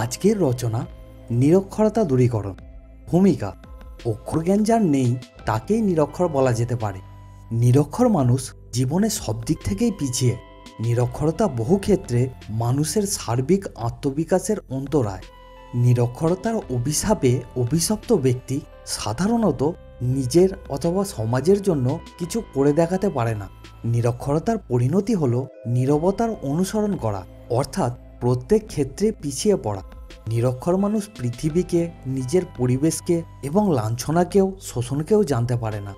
আজকের রচনা নিরক্ষরতা দূরীকরণ। ভূমিকা: অক্ষরজ্ঞান যার নেই তাকেই নিরক্ষর বলা যেতে পারে। নিরক্ষর মানুষ জীবনে সব দিক থেকেই পিছিয়ে। নিরক্ষরতা বহু ক্ষেত্রে মানুষের সার্বিক আত্মবিকাশের অন্তরায়। নিরক্ষরতার অভিশাপে অভিশপ্ত ব্যক্তি সাধারণত নিজের অথবা সমাজের জন্য কিছু করে দেখাতে পারে না। নিরক্ষরতার পরিণতি হল নীরবতার অনুসরণ করা, অর্থাৎ প্রত্যেক ক্ষেত্রে পিছিয়ে পড়া। নিরক্ষর মানুষ পৃথিবীকে, নিজের পরিবেশকে এবং লাঞ্ছনাকেও, শোষণকেও জানতে পারে না।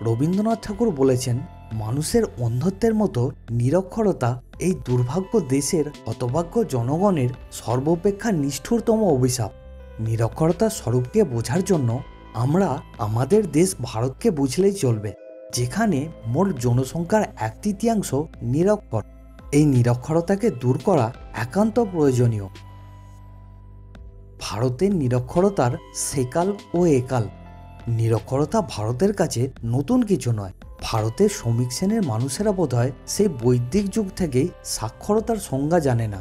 রবীন্দ্রনাথ ঠাকুর বলেছেন, মানুষের অন্ধত্বের মতো নিরক্ষরতা এই দুর্ভাগ্য দেশের হতভাগ্য জনগণের সর্বাপেক্ষা নিষ্ঠুরতম অভিশাপ। নিরক্ষরতার স্বরূপকে বোঝার জন্য আমরা আমাদের দেশ ভারতকে বুঝলেই চলবে, যেখানে মোট জনসংখ্যার 1/3 নিরক্ষর। এই নিরক্ষরতাকে দূর করা একান্ত প্রয়োজনীয়। ভারতের নিরক্ষরতার সেকাল ও একাল। নিরক্ষরতা ভারতের কাছে নতুন কিছু নয়। ভারতের শ্রমিক শ্রেণীর মানুষেরা বোধহয় সেই বৈদিক যুগ থেকেই সাক্ষরতার সংজ্ঞা জানে না।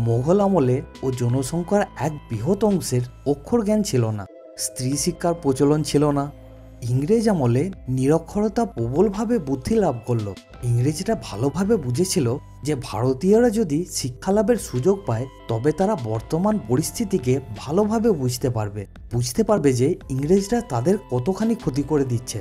মোগল আমলে ও জনসংখ্যার এক বৃহৎ অংশের অক্ষর জ্ঞান ছিল না। স্ত্রী শিক্ষার প্রচলন ছিল না। ইংরেজ আমলে নিরক্ষরতা প্রবলভাবে বুদ্ধি লাভ করল। ইংরেজরা ভালোভাবে বুঝেছিল যে ভারতীয়রা যদি শিক্ষালাভের সুযোগ পায় তবে তারা বর্তমান পরিস্থিতিকে ভালোভাবে বুঝতে পারবে যে ইংরেজরা তাদের কতখানি ক্ষতি করে দিচ্ছে।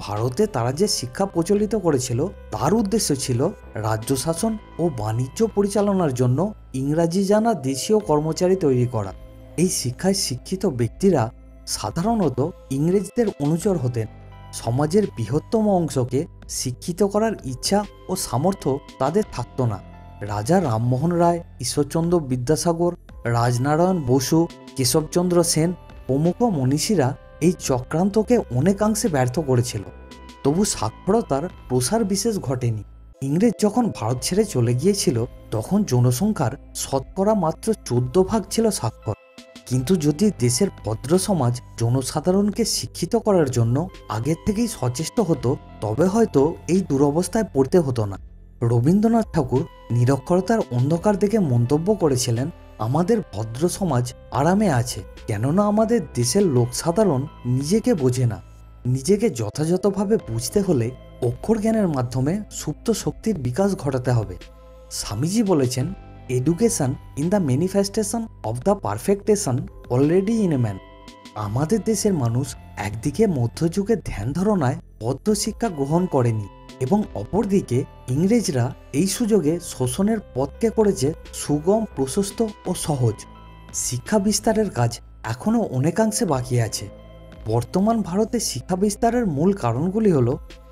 ভারতে তারা যে শিক্ষা প্রচলিত করেছিল তার উদ্দেশ্য ছিল রাজ্য শাসন ও বাণিজ্য পরিচালনার জন্য ইংরাজি জানা দেশীয় কর্মচারী তৈরি করা। এই শিক্ষায় শিক্ষিত ব্যক্তিরা সাধারণত ইংরেজদের অনুচর হতেন। সমাজের বৃহত্তম অংশকে শিক্ষিত করার ইচ্ছা ও সামর্থ্য তাদের থাকত না। রাজা রামমোহন রায়, ঈশ্বরচন্দ্র বিদ্যাসাগর, রাজনারায়ণ বসু, কেশবচন্দ্র সেন প্রমুখ মনীষীরা এই চক্রান্তকে অনেকাংশে ব্যর্থ করেছিল। তবু সাক্ষরতার প্রসার বিশেষ ঘটেনি। ইংরেজ যখন ভারত ছেড়ে চলে গিয়েছিল তখন জনসংখ্যার শতকরা মাত্র 14% ছিল সাক্ষর। কিন্তু যদি দেশের ভদ্র সমাজ জনসাধারণকে শিক্ষিত করার জন্য আগের থেকেই সচেষ্ট হতো তবে হয়তো এই দুরবস্থায় পড়তে হতো না। রবীন্দ্রনাথ ঠাকুর নিরক্ষরতার অন্ধকার দেখে মন্তব্য করেছিলেন, আমাদের ভদ্র সমাজ আরামে আছে, কেননা আমাদের দেশের লোক সাধারণ নিজেকে বোঝে না। নিজেকে যথাযথভাবে বুঝতে হলে অক্ষর জ্ঞানের মাধ্যমে সুপ্ত শক্তির বিকাশ ঘটাতে হবে। স্বামীজি বলেছেন, education in the manifestation of the perfection already in a man. আমাদের দেশের মানুষ একদিকে মধ্যযুগের ধ্যান ধারণায় বদ্ধ শিক্ষা গ্রহণ করেনি এবং অপরদিকে ইংরেজরা এই সুযোগে শোষণের পথকে করেছে সুগম, প্রশস্ত ও সহজ। শিক্ষা বিস্তারের কাজ এখনও অনেকাংশে বাকি আছে। বর্তমান ভারতে শিক্ষা বিস্তারের মূল কারণগুলি হল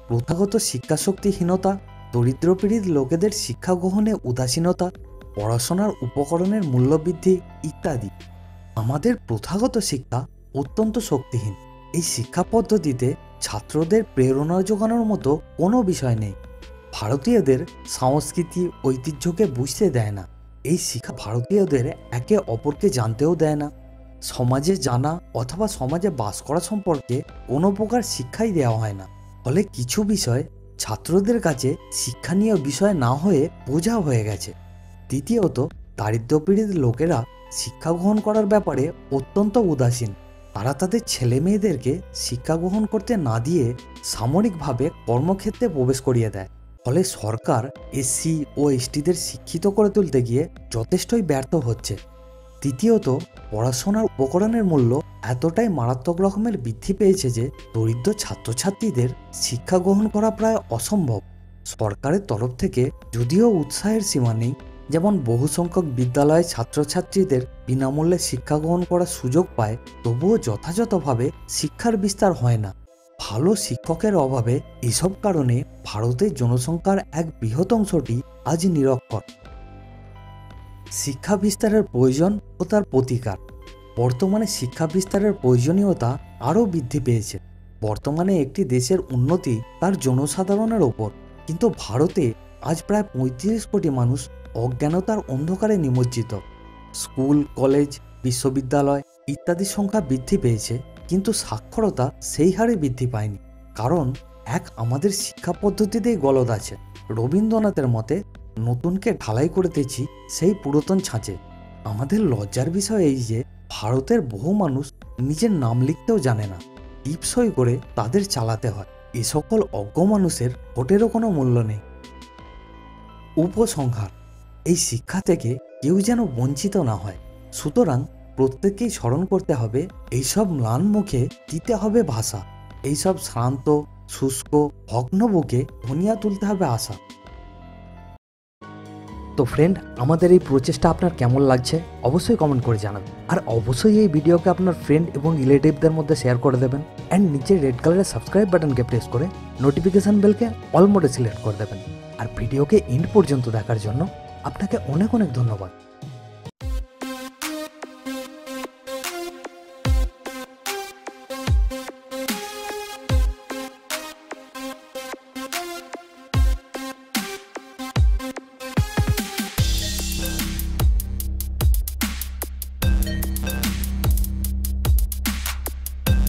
প্রথাগত শিক্ষাশক্তিহীনতা, দরিদ্রপীড়িত লোকেদের শিক্ষা গ্রহণে উদাসীনতা, পড়াশোনার উপকরণের মূল্যবৃদ্ধি ইত্যাদি। আমাদের প্রথাগত শিক্ষা অত্যন্ত শক্তিহীন। এই শিক্ষা পদ্ধতিতে ছাত্রদের প্রেরণা যোগানোর মতো কোনো বিষয় নেই। ভারতীয়দের সংস্কৃতি, ঐতিহ্যকে বুঝতে দেয় না। এই শিক্ষা ভারতীয়দের একে অপরকে জানতেও দেয় না। সমাজে জানা অথবা সমাজে বাস করা সম্পর্কে কোনো প্রকার শিক্ষাই দেওয়া হয় না। ফলে কিছু বিষয় ছাত্রদের কাছে শিক্ষণীয় বিষয় না হয়ে বোঝা হয়ে গেছে। দ্বিতীয়ত, দারিদ্র্যপীড়িত লোকেরা শিক্ষা গ্রহণ করার ব্যাপারে অত্যন্ত উদাসীন। তারা তাদের ছেলে মেয়েদেরকে শিক্ষা গ্রহণ করতে না দিয়ে সামরিকভাবে কর্মক্ষেত্রে প্রবেশ করিয়ে দেয়। ফলে সরকার এসসি ও এসটিদের শিক্ষিত করে তুলতে গিয়ে যথেষ্টই ব্যর্থ হচ্ছে। তৃতীয়ত, পড়াশোনার উপকরণের মূল্য এতটাই মারাত্মক রকমের বৃদ্ধি পেয়েছে যে দরিদ্র ছাত্রছাত্রীদের শিক্ষা গ্রহণ করা প্রায় অসম্ভব। সরকারের তরফ থেকে যদিও উৎসাহের সীমা নেই, যেমন বহু সংখ্যক বিদ্যালয়ে ছাত্রছাত্রীদের বিনামূল্যে শিক্ষা গ্রহণ করার সুযোগ পায়, তবুও যথাযথভাবে শিক্ষার বিস্তার হয় না। ভালো শিক্ষকের অভাবে এসব কারণে ভারতের জনসংখ্যার এক বৃহৎ অংশটি আজ নিরক্ষর। শিক্ষা বিস্তারের প্রয়োজন ও তার প্রতিকার। বর্তমানে শিক্ষা বিস্তারের প্রয়োজনীয়তা আরও বৃদ্ধি পেয়েছে। বর্তমানে একটি দেশের উন্নতি তার জনসাধারণের ওপর, কিন্তু ভারতে আজ প্রায় 35 কোটি মানুষ অজ্ঞানতার অন্ধকারে নিমজ্জিত। স্কুল, কলেজ, বিশ্ববিদ্যালয় ইত্যাদির সংখ্যা বৃদ্ধি পেয়েছে, কিন্তু সাক্ষরতা সেই হারে বৃদ্ধি পায়নি। কারণ আমাদের শিক্ষা পদ্ধতিতেই গলদ আছে। রবীন্দ্রনাথের মতে নতুনকে ঢালাই করতেছি সেই পুরাতন ছাঁচে। আমাদের লজ্জার বিষয় এই যে ভারতের বহু মানুষ নিজের নাম লিখতেও জানে না, টিপসই করে তাদের চালাতে হয়। এ সকল অজ্ঞ মানুষের ভোটেরও কোনো মূল্য নেই। উপসংহার, এই শিক্ষা থেকে কেউ যেন বঞ্চিত না হয়। সুতরাং প্রত্যেককেই স্মরণ করতে হবে, এইসব ম্লান মুখে দিতে হবে ভাষা, এইসব শ্রান্ত শুষ্ক ভগ্ন বুকে ধনিয়া তুলতে হবে আশা। তো ফ্রেন্ড, আমাদের এই প্রচেষ্টা আপনার কেমন লাগছে অবশ্যই কমেন্ট করে জানাবেন। আর অবশ্যই এই ভিডিওকে আপনার ফ্রেন্ড এবং রিলেটিভদের মধ্যে শেয়ার করে দেবেন। অ্যান্ড নিচে রেড কালারের সাবস্ক্রাইব বাটনকে প্রেস করে নোটিফিকেশন বেলকে অল মোডে সিলেক্ট করে দেবেন। আর ভিডিওকে এন্ড পর্যন্ত দেখার জন্য আপনাকে অনেক অনেক ধন্যবাদ।